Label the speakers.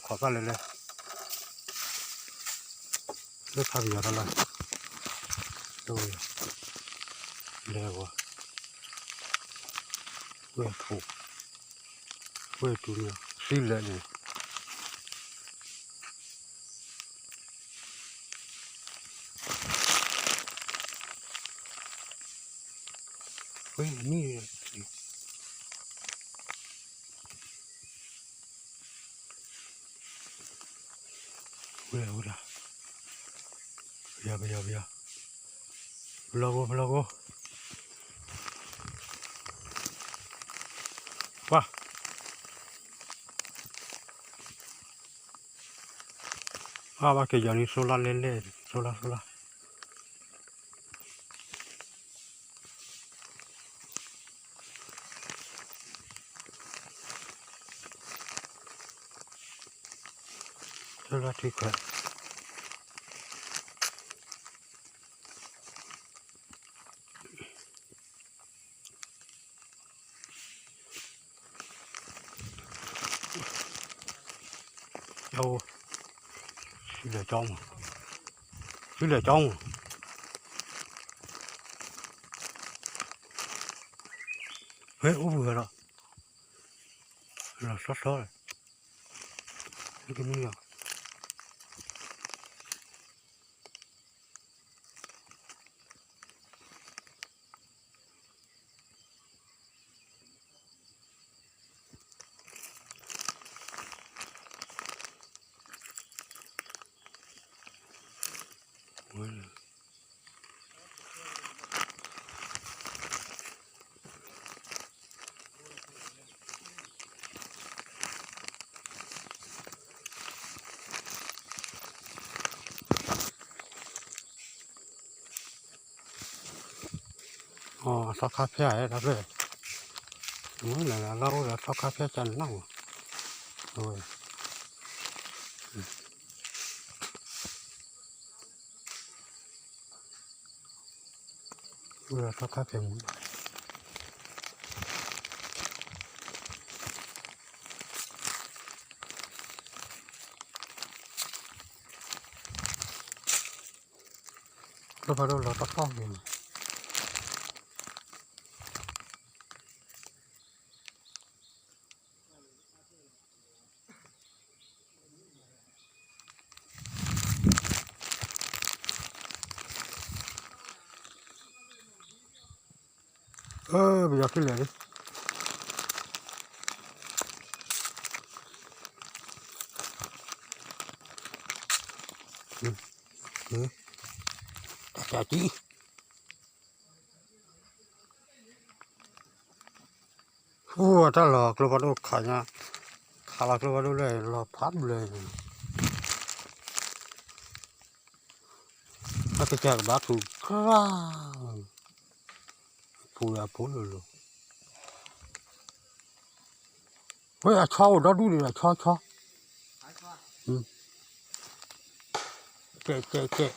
Speaker 1: ขอบ้านเลยเลยเลือกทำอย่างไรดูเร็วเว้ยถูกเว้ยตัวเนี่ยสิเลยเนี่ยเฮ้ยนี่เว้ยเว้ยอย่าพลังว้าว่าเกี่ยวกับโซล่าเล่นโซล่าที่แขวนเอาเหลือจ้องเฮ้ยโอ้เบื่อแล้วเราซอสนี่ก็มีอ่ะอ๋อสักคาเฟ่อะไรครับเลยนี่แหละเราสักคาเฟ่จันนั่งโอ้ยสักคาเฟ่เราพอเราตัดต้องอยู่ไม่อยากขึ้นเลยแต่จีโอ้ถ้าหลอกเราพอดูขายนะขาหลอกเราพอดูเลยเราพับเลยถ้าจะแจกบัตรถูกครับ พูดเลยเฮ้ยชอบเราดูดิชอบเจ๊